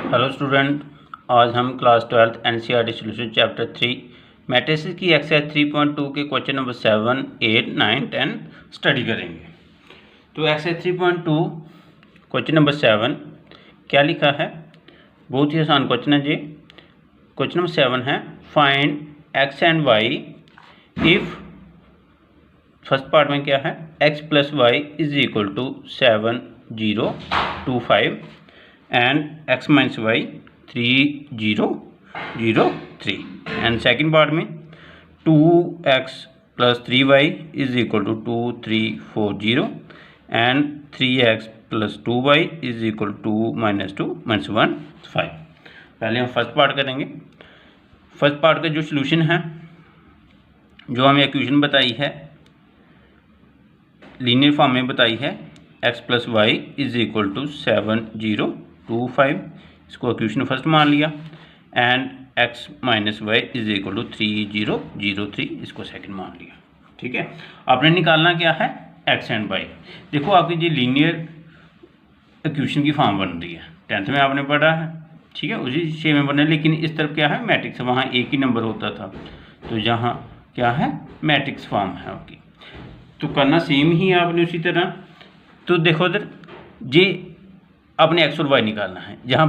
Hello student, आज हम class 12th NCERT solution chapter 3 matrices की एक्सरसाइज 3.2 के क्वेश्चन नंबर 7, 8, 9, 10 स्टडी करेंगे। तो एक्सरसाइज 3.2 क्वेश्चन नंबर 7 क्या लिखा है? बहुत ही आसान क्वेश्चन है जी। क्वेश्चन नंबर 7 है find X and Y if, first part में क्या है, X plus Y is equal to 7, 0, 2, 5 and x minus y 3, 0, 0, 3 and second part में 2x plus 3y is equal to 2, 3, 4, 0 and 3x plus 2y is equal to 2 minus 2 minus 1 5। पहले हम first part करेंगे। First part का जो solution है, जो हमें equation बताई है, लीनियर फॉर्म में बताई है, x plus Y is equal to 7, 0, 2, 5, इसको इक्वेशन फर्स्ट मान लिया and x minus Y is equal to 3, 0, 0, 3, इसको सेकंड मान लिया। ठीक है, आपने निकालना क्या है, x एंड y। देखो आपकी जो लीनियर इक्वेशन की फॉर्म बन रही है, 10th में आपने पढ़ा है, ठीक है, उसी शेप में बना है, लेकिन इस तरफ क्या है, मैट्रिक्स, वहाँ एक ही नंबर होता था, तो यहाँ क्या है, मैट्रिक्स फॉर्म है आपकी। तो करना सेम ही है आपने उसी तरह। तो देखो इधर जे अपने एक्स और वाई निकालना है, जहाँ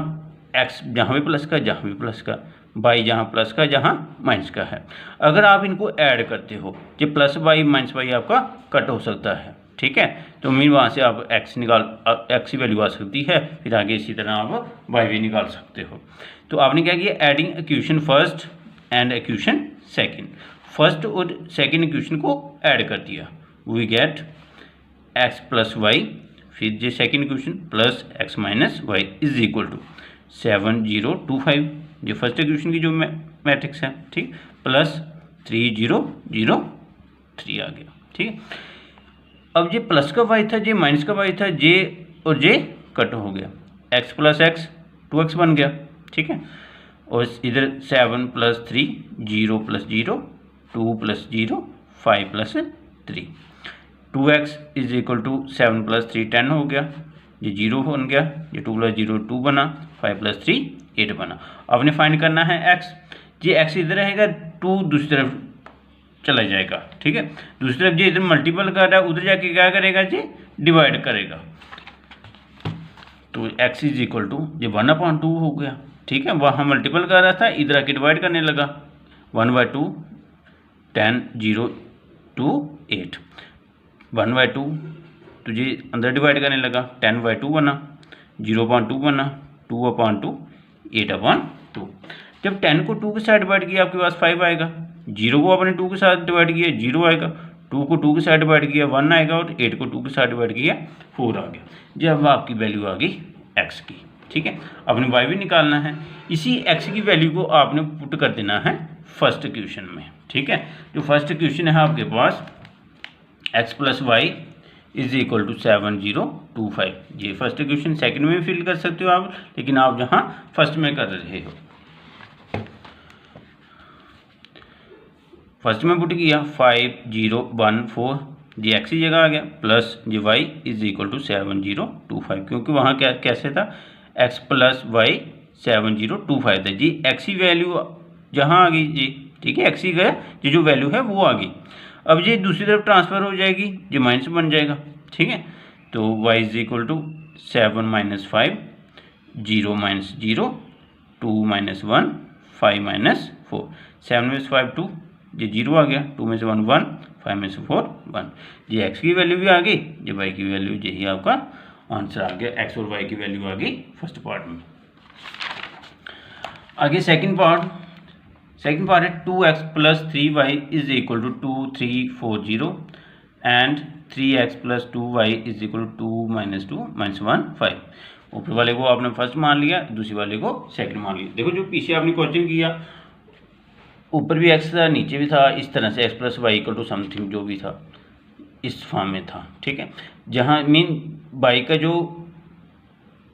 एक्स जहाँ भी प्लस का, जहाँ भी प्लस का, वाई जहाँ प्लस का, जहाँ माइनस का है। अगर आप इनको ऐड करते हो, जो प्लस वाई माइनस वाई आपका कट हो सकता है, ठीक है, तो मीन वहाँ से आप एक्स एक्स की वैल्यू आ सकती है, फिर आगे इसी तरह आप वाई भी निकाल सकते हो। तो आपने क्या किया, adding equation first and equation second, first और सेकेंड इक्वेशन को ऐड कर दिया, we get X plus Y, फिर जो second equation plus X minus Y is equal to 7, 0, 2, 5, जो फर्स्ट इक्वेशन की जो मैट्रिक्स है, ठीक, प्लस 3, 0, 0, 3 आ गया। ठीक है, अब ये प्लस का वाई था, ये माइनस का वाई था, जे और जे कट हो गया, एक्स प्लस एक्स 2x बन गया। ठीक है, और इधर 7 plus 3, 0 plus 0, 2 plus 0, 5 plus 3, 2x is equal to 7 plus 3 10 हो गया, ये 0 बन गया, ये 2 प्लस 0 2 बना, 5 प्लस 3 8 बना। आपने फाइंड करना है x, ये x इधर रहेगा, 2 दूसरी तरफ चला जाएगा। ठीक है, दूसरी तरफ ये इधर मल्टीपल कर रहा है, उधर जाके क्या करेगा, ये डिवाइड करेगा, तो x इज इक्वल टू ये 1/2 हो गया। ठीक है, वहाँ मल्टीपल कर रहा था, इधर आके डिवाइड करने लगा, 1/2, 10, 0, 2, 8, 1/2, तो ये अंदर डिवाइड करने लगा, 10/2 बना, 0/2 बना, 2/2, 8/2। जब 10 को 2 के साथ डिवाइड किया आपके पास 5 आएगा, 0 को आपने 2 के साथ डिवाइड किया 0 आएगा, 2 को 2 के साथ डिवाइड किया 1 आएगा, और 8 को 2 के साथ डिवाइड किया 4 आ गया। जब आपकी वैल्यू आ गई x की। ठीक है, अपने y भी निकालना है, इसी x की वैल्यू को आपने पुट कर देना है फर्स्ट इक्वेशन में। ठीक है, जो फर्स्ट इक्वेशन है आपके पास x plus Y is equal to 7, 0, 2, 5, ये फर्स्ट इक्वेशन, सेकंड में भी फिल कर सकते हो आप, लेकिन आप जहां फर्स्ट में कर रहे हो, फर्स्ट में पुट किया 5, 0, 1, 4, जी एक्स की जगह आ गया, plus G Y is equal to 7, 0, 2, 5, क्योंकि वहाँ क्या कैसे था, x प्लस वाई 7, 0, 2, 5 था जी, एक्स की वैल्यू जहाँ आ गई जी। ठीक है, एक्स की ये जो वैल्यू है वो आ गई। अब ये दूसरी तरफ ट्रांसफ़र हो जाएगी, ये माइनस बन जाएगा। ठीक है, तो y is equal to 7 minus 5, 0 minus 0, 2 minus 1, 5 minus 4, 7 में से 5 2, ये 0 आ गया, 2 में से 1 1, 5 में से 4 1, ये x की वैल्यू भी आ गई, ये y की वैल्यू, यही आपका आंसर आ गया, x और y की वैल्यू आ गई फर्स्ट पार्ट में। आगे सेकंड पार्ट है 2x plus 3y is equal to 2, 3, 4, 0 and 3x plus 2y is equal to 2 minus 2 minus 1 5। ऊपर वाले को आपने फर्स्ट मान लिया, दूसरे वाले को सेकंड मान लिया। देखो जो पीछे आपने क्वेश्चन किया, ऊपर भी x था, नीचे भी था, इस तरह से x plus Y equal to something जो भी था इस फॉर्म में था। ठीक है, जहाँ मीन y का जो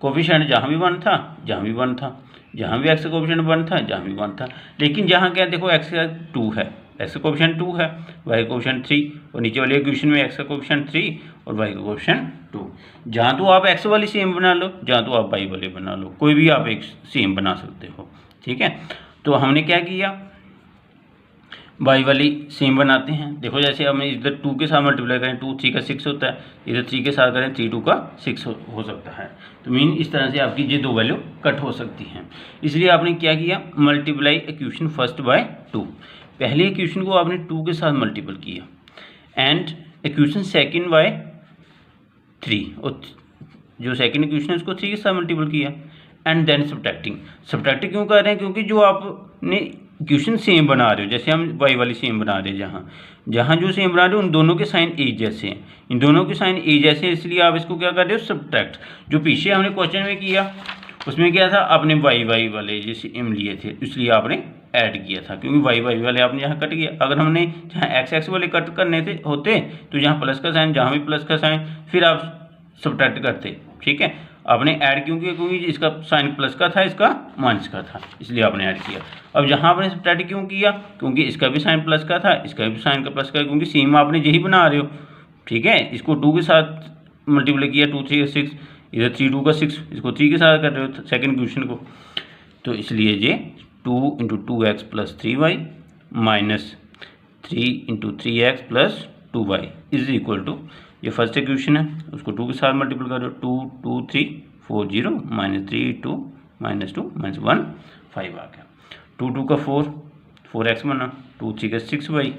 कोफिशिएंट जहाँ भी 1 था, जहाँ भी 1 था, जहाँ भी x का कोफिशिएंट 1 था, जहाँ भी 1 था, लेकिन जहाँ क्या देखो x का 2 है, x का कोफिशिएंट 2 है, y का कोफिशिएंट 3, और नीचे वाले इक्वेशन में x का कोफिशिएंट 3 और y का कोएफिशिएंट 2। जहाँ तो आप x वाली सेम बना लो, जहाँ तो आप y वाले बना लो, कोई भी आप एक सेम बना सकते हो। ठीक है, तो हमने क्या किया, y वाली सेम बनाते हैं। देखो जैसे हमें इधर 2 के साथ मल्टीप्लाई करें 2 3 का 6 होता है, इधर 3 के साथ करें 3 2 का 6 हो सकता है। तो मीन इस तरह से आपकी ये दो वैल्यू कट हो सकती हैं। इसलिए आपने क्या किया, मल्टीप्लाई इक्वेशन फर्स्ट बाय 2। पहले इक्वेशन को आपने 2 के साथ मल्टीपल किया एंड इक्वेशन सेकंड बाय 3, और जो सेकंड इक्वेशन है उसको 3 के साथ मल्टीपल किया एंड देन सब्ट्रैक्टिंग क्यों कर रहे हैं, क्योंकि जो आपने इक्वेशन सेम बना रहे हो, जैसे हम y वाली सेम बना रहे हैं, जहाँ जो सेम बना रहे हो उन दोनों के साइन एक जैसे हैं, इन दोनों के साइन एक जैसे हैं, इसलिए आप इसको क्या कर रहे हो, सब्ट्रैक्ट। जो पीछे हमने क्वेश्चन में किया उसमें क्या था, आपने y वाले जैसे m लिए थे इसलिए आपने ऐड किया था, क्योंकि y वाले आपने यहाँ कट किया। अगर हमने जहाँ x वाले कट करने थे होते तो जहाँ प्लस का साइन, जहाँ भी प्लस का साइन, फिर आप सब्ट्रैक्ट करते। ठीक है, आपने ऐड क्यों किया, क्योंकि इसका साइन प्लस का था, इसका माइनस का था, इसलिए आपने ऐड किया। अब यहाँ आपने सब्ट्रैक्ट क्यों किया, क्योंकि इसका भी साइन प्लस का था, इसका भी साइन का प्लस का, क्योंकि सेम आपने यही बना रहे हो। ठीक है, इसको 2 के साथ मल्टीप्लाई किया, 2 3 6, इधर 3 2 का 6, इसको 3 के साथ कर रहे हो सेकेंड क्वेश्चन को, तो इसलिए ये 2 × 2x + 3y minus 3 × 3x + 2y is equal to, ये फर्स्ट इक्वेशन है उसको 2 के साथ मल्टीपल करो, 2 2 3 4 0 -3 2 -2 -1 5 आ गया। 2 2 का 4 4x बना, 2 3 का 6y,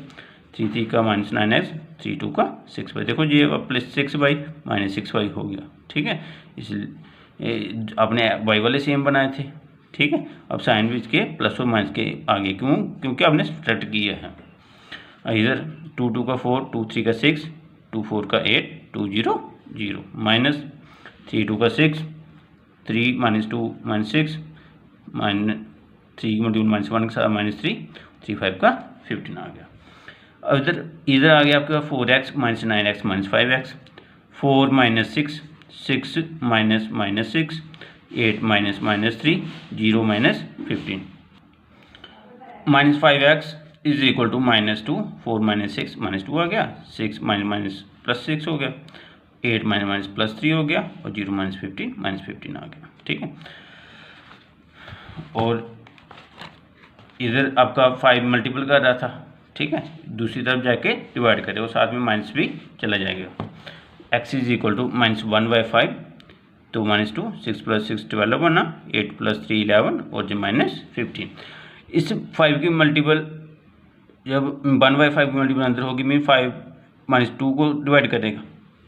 3 3 का -9x, 3 2 का 6y। देखो ये +6y -6y हो गया। ठीक है, इसलिए आपने y वाले सेम बनाए थे। ठीक है, अब साइन भी इसके प्लस और माइनस के आगे, क्यों, क्योंकि आपने सब्ट्रैक्ट किया है। इधर 2 2 का 4, 2 3 का 6, 2 4 का 8, 2 0 0 माइनस 3 2 का 6, 3 -2 -6 -3 -1 के साथ -3 3 5 का 15 आ गया। अब इधर आ गया आपके पास 4x -9x -5x, 4 -6 6 -6 8 -3 0 -15 -5x is equal to -2, 4 -6 -2 आ गया, 6 +6 हो गया, 8 +3 हो गया, और 0 -15 आ गया। ठीक है, और इधर आपका 5 मल्टीपल कर रहा था। ठीक है, दूसरी तरफ जाके डिवाइड करें और साथ में माइनस भी चला जाएगा। x इज इक्वल टू -1/5, तो -2 6 + 6 12 बना, 8 + 3 11 और जो -15। इस 5 की मल्टीपल जब 1/5 की मल्टीपल अंदर होगी, मीन 5 -2 को डिवाइड करेगा।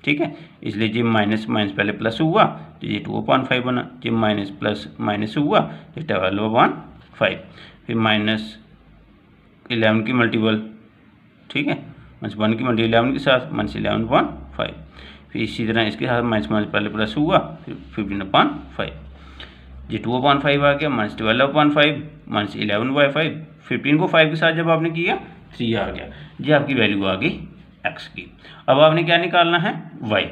ठीक है, इसलिए ये माइनस पहले प्लस हुआ तो ये 2/5 बना, ये माइनस प्लस माइनस हुआ तो 12/5, फिर -11 की मल्टीपल। ठीक है, -1 की मल्टीपल 11 के साथ -11/5, फिर इसी तरह इसके साथ माइनस पहले प्लस हुआ फिर 15/5, ये 2/5 आ गया, -12/5 -11/5, 15 को 5 के साथ जब आपने किया 3 आ गया। ये आपकी वैल्यू आ गई x की। अब आपने क्या निकालना है, y।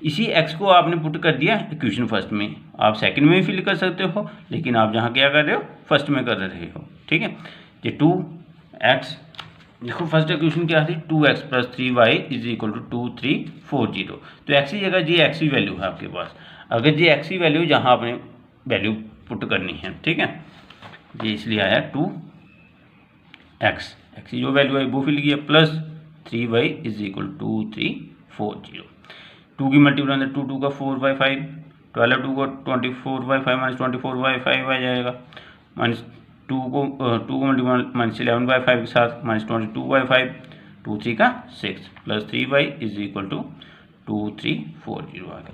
इसी x को आपने पुट कर दिया इक्वेशन फर्स्ट में, आप सेकंड में भी फिल कर सकते हो, लेकिन आप जहाँ क्या कर रहे हो, फर्स्ट में कर रहे हो। ठीक है, ये 2x, देखो फर्स्ट इक्वेशन क्या थी, 2x + 3y is equal to 2 3 4 0, तो x की जगह ये x की वैल्यू है आपके पास। अगर ये x की वैल्यू जहाँ आपने वैल्यू पुट करनी है। ठीक है, ये इसलिए आया 2x, x की जो वैल्यू है वो फिल किया, प्लस 3y इज इक्वल 2 3 4 0। 2 की मल्टीपल अंदर 2 2 का 4/5, 12 2 का 24/5 -24/5 आ जाएगा, -2 को मल्टीपल -11/5 के साथ -22/5, 2 3 का 6 plus 3y is equal to 2 3 4 0 आ गया।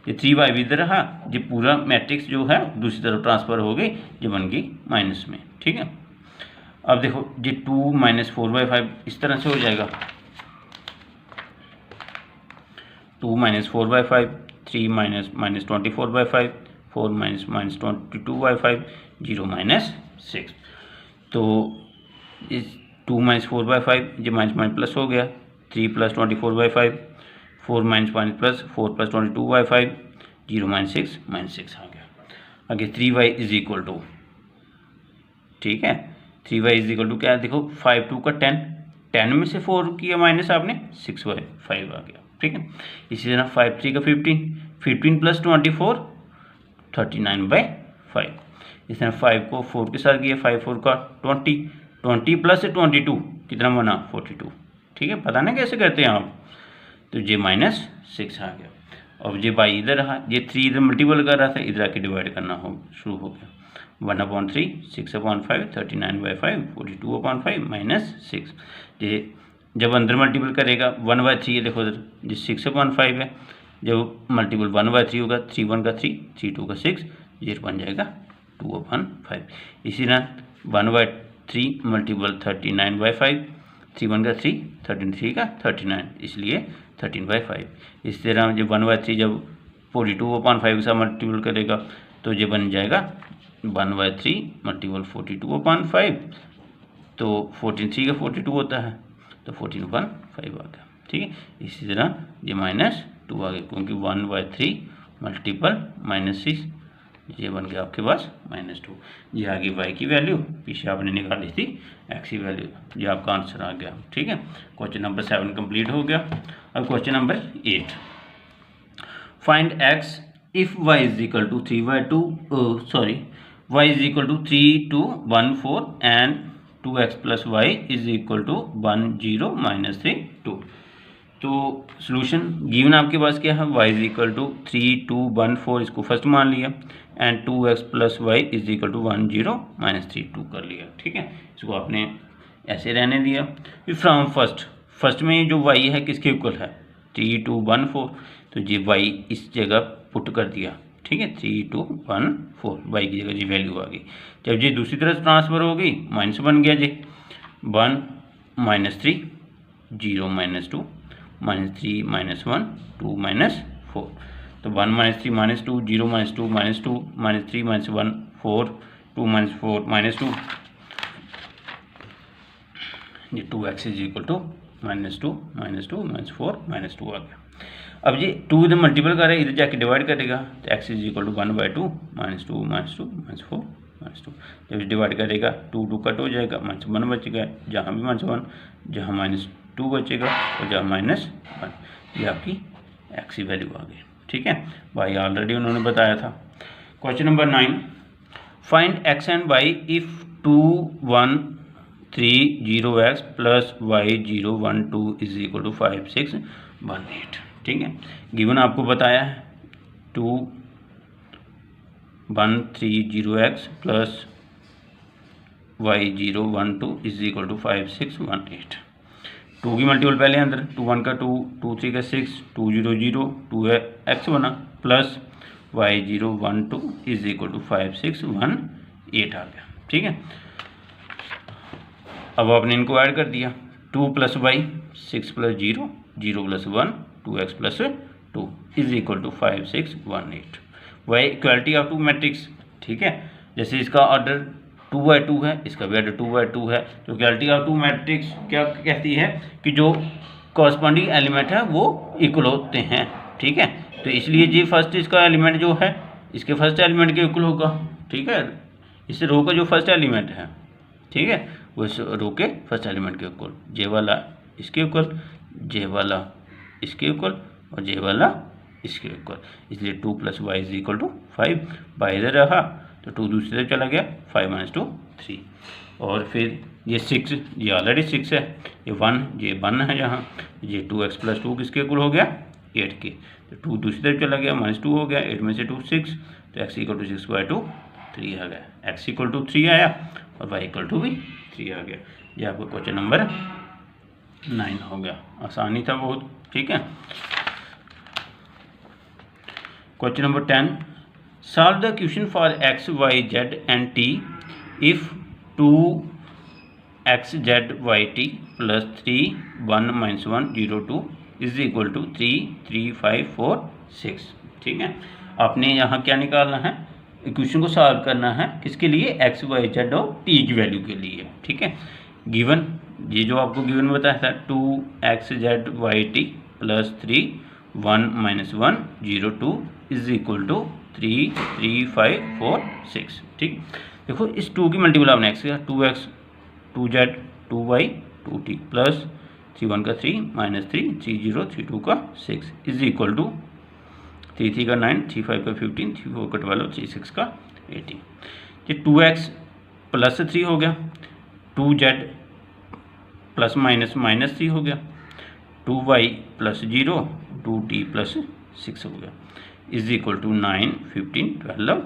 ये 3y भी इधर रहा, ये पूरा मैट्रिक्स जो है दूसरी तरफ ट्रांसफर हो गई, ये बन गई माइनस में। ठीक है, अब देखो ये 2 -4/5 इस तरह से हो जाएगा, 2 -4/5, 3 -24/5, 4 -22/5, 0 -6, तो इस 2 -4/5 ये माइनस प्लस हो गया, 3 + 24/5, 4 - प्लस 4 + 22/5, 0 -6 आ गया। आगे 3y इज इक्वल टू, ठीक है, 3y इज इक्वल टू क्या है, देखो 5 2 का 10, 10 में से 4 किया माइनस आपने 6/5 आ गया। ठीक है। इसी तरह 5 3 का 15, 15 प्लस 24 39/5। इस तरह 5 को 4 के साथ किया, 5 4 का 20, 20 प्लस 22 कितना बना 42। ठीक है, पता ना कैसे करते हैं आप। तो ये -6 आ गया। अब ये बाई इधर रहा, ये 3 इधर मल्टीपल कर रहा था, इधर आके डिवाइड करना हो शुरू हो गया। 1/3 6/5 39/5 42/5 -6। ये जब अंदर मल्टीपल करेगा 1/3 है, देखो इधर ये 6/5 है, जब मल्टीपल 1/3 होगा 3 1 का 3 3 2 का 6, ये बन जाएगा 2/5। इसी तरह 1/3 मल्टीपल 39/5, 3 1 का 3 13 का 39, इसलिए 13/5। इस तरह जब 1/3 जब 42/5 के साथ मल्टीपल करेगा तो ये बन जाएगा 1/3 मल्टीपल 42/5, तो 14 3 का 42 होता है, तो 14/5 आ गया। ठीक है, इसी तरह ये -2 आ गया, क्योंकि 1/3 मल्टीपल -6, ये बन गया आपके पास -2। ये आ गई y की वैल्यू, पीछे आपने निकाली थी x की वैल्यू, ये आपका आंसर आ गया। ठीक है, क्वेश्चन नंबर 7 कंप्लीट हो गया। अब question number 8, find x if y is equal to 3/2 y is equal to 3 2 1 4 and 2x plus y is equal to 1 0 -3 2। तो सोल्यूशन गिवन आपके पास क्या है, y इज इक्वल टू 3 2 1 4 इसको फर्स्ट मान लिया, and 2x plus Y is equal to 1 0 -3 2 कर लिया। ठीक है, इसको आपने ऐसे रहने दिया। फिर फ्रॉम फर्स्ट में जो y है किसके इक्वल है 3 2 1 4, तो ये y इस जगह पुट कर दिया। ठीक है, 3 2 1 4 y की जगह जी वैल्यू आ गई। जब ये दूसरी तरफ ट्रांसफ़र हो गई माइनस बन गया जी 1 -3 0 -2 -3 -1 2 -4, तो 1 -3 -2 0 -2 -2 -3 -1 4 2 -4 -2, ये 2x इज इक्वल टू -2 -2 -4 -2 आ गया। अब ये 2 इधर मल्टीपल कर रहा है, इधर जाके डिवाइड करेगा, तो x इज इक्वल टू 1/2 -2 -2 -4 -2। जब डिवाइड करेगा 2 2 कट हो जाएगा, -1 बचेगा, जहाँ भी -1 जहाँ -2 बचेगा और जहाँ -1, ये आपकी x की वैल्यू आ गई। ठीक है, भाई ऑलरेडी उन्होंने बताया था। Question number 9, find x and y if 2 1 3 0x plus y 0 1 2 is equal to 5 6 1 8। ठीक है, गिवन आपको बताया है 2 1 3 0x plus y 0 1 2 is equal to 5 6 1 8। 2 की मल्टीपल पहले अंदर 2 1 का 2 2 3 का 6 2 0 0 2 है x बना, plus y 0 1 2 is equal to 5 6 1 8 आ गया। ठीक है, अब आपने इनको ऐड कर दिया, 2 plus Y 6 plus 0 0 plus 1 2x plus 2 is equal to 5 6 1 8। By equality of two matrix. ठीक है, जैसे इसका ऑर्डर 2/2 है, इसका भी ऑर्डर 2/2 है, तो इक्वालिटी ऑफ टू मैट्रिक्स क्या कहती है कि जो कॉरस्पॉन्डिंग एलिमेंट है वो इक्वल होते हैं। ठीक है, तो इसलिए जी फर्स्ट इसका एलिमेंट जो है इसके फर्स्ट एलिमेंट के इक्वल होगा। ठीक है, इस रो का जो फर्स्ट एलिमेंट है, ठीक है, वो इस रो के फर्स्ट एलिमेंट के इक्वल, जे वाला इसके इक्वल, जे वाला इसके इक्वल और जे वाला इसके इक्वल, इसलिए 2 plus Y is equal to 5। Y इधर रहा तो 2 दूसरी तरफ चला गया, 5 - 2 3, और फिर ये 6 ये ऑलरेडी 6 है, ये 1 ये 1 है, यहाँ ये 2x प्लस 2 किसके इक्वल हो गया 8 के, तो 2 दूसरी तरफ चला गया -2 हो गया, 8 में से 2 6, तो x इक्वल टू 6/2 3 आ गया, x इक्वल टू 3 आया और y इक्वल टू भी 3 आ गया। ये आपका क्वेश्चन नंबर 9 हो गया, आसानी था बहुत। ठीक है, question number 10, solve the question for x y z and t if 2x z y t plus 3 1 - 1 0 2 is equal to 3 3 5 4 6। ठीक है, आपने यहाँ क्या निकालना है, इक्वेशन को सॉल्व करना है, किसके लिए x y z और t की वैल्यू के लिए। ठीक है, गिवन ये जो आपको गिवन बताया था 2x z y t plus 3 1 - 1 0 2 is equal to 3 3 5 4 6। ठीक, देखो इस 2 की मल्टीपल आपने x किया, 2x 2z 2y 2t plus 3 1 का 3 -3 3 0 3 2 का 6 इज इक्वल टू 3 3 का 9 3 5 का 15 3 4 का 12 3 6 का 18। ये 2x प्लस 3 हो गया, 2z प्लस माइनस -3 हो गया, 2y प्लस 0 2t प्लस 6 हो गया इज इक्वल टू 9 15 12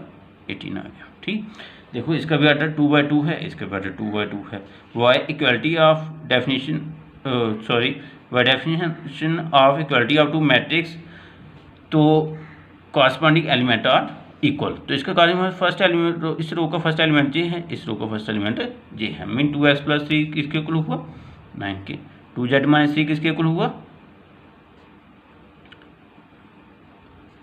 18 आ गया। ठीक, देखो इसका भी आर्डर 2/2 है, इसका भी आर्डर 2/2 है। Why equality of definition why definition of equality of two matrix, तो कॉरस्पॉन्डिंग एलिमेंट आर इक्वल। तो इसका कारण फर्स्ट एलिमेंट, इस रो का फर्स्ट एलिमेंट जे है, इस रो का फर्स्ट एलिमेंट जे है। मीन 2x प्लस 3 किसके इक्वल हुआ 9 के, 2z माइनस 3 किसके इक्वल हुआ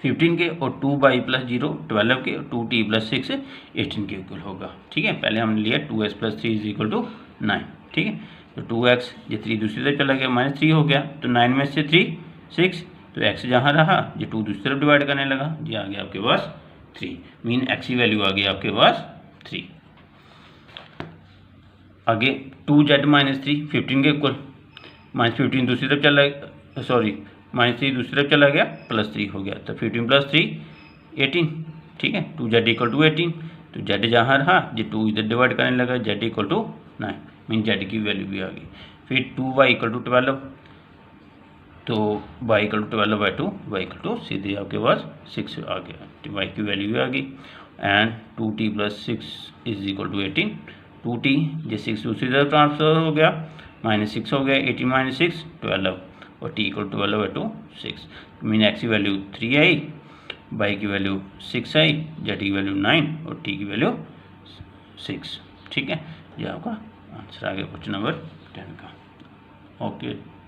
15 के, और 2y प्लस 0 12 के, और 2t प्लस 6 18 के इक्वल होगा। ठीक है, पहले हमने लिया 2x plus 3 is equal to 9। ठीक है, तो 2x ये 3 दूसरी तरफ चला गया, -3 हो गया, तो 9 में से 3 6, तो x जहाँ रहा ये 2 दूसरी तरफ डिवाइड करने लगा, ये आ गया आपके पास 3। मीन x की वैल्यू आ गई आपके पास 3। आगे 2z माइनस 3 15 के इक्वल, -15 दूसरी तरफ चला, सॉरी -3 दूसरी तरफ चला गया, +3 हो गया, तो 15 प्लस 3 18। ठीक है, 2z इक्वल टू 18, तो z जहाँ रहा ये 2 इधर डिवाइड करने लगा, z equal to 9, mean z की वैल्यू भी आ गई। फिर 2y इक्वल टू 12, तो y equal to 12/2, y equal to सीधे आपके पास 6 आ गया, तो y की वैल्यू भी आ गई। And 2t plus 6 is equal to 18, 2t ये 6 दूसरी तरफ ट्रांसफर हो गया, -6 हो गया, 18 माइनस 6 12, और t equal to 12/2 6। Mean x की वैल्यू 3 आई, y की वैल्यू 6 आई, z की वैल्यू 9 और t की वैल्यू 6। ठीक है, ये आपका आंसर आ गया क्वेश्चन नंबर 10 का। ओके।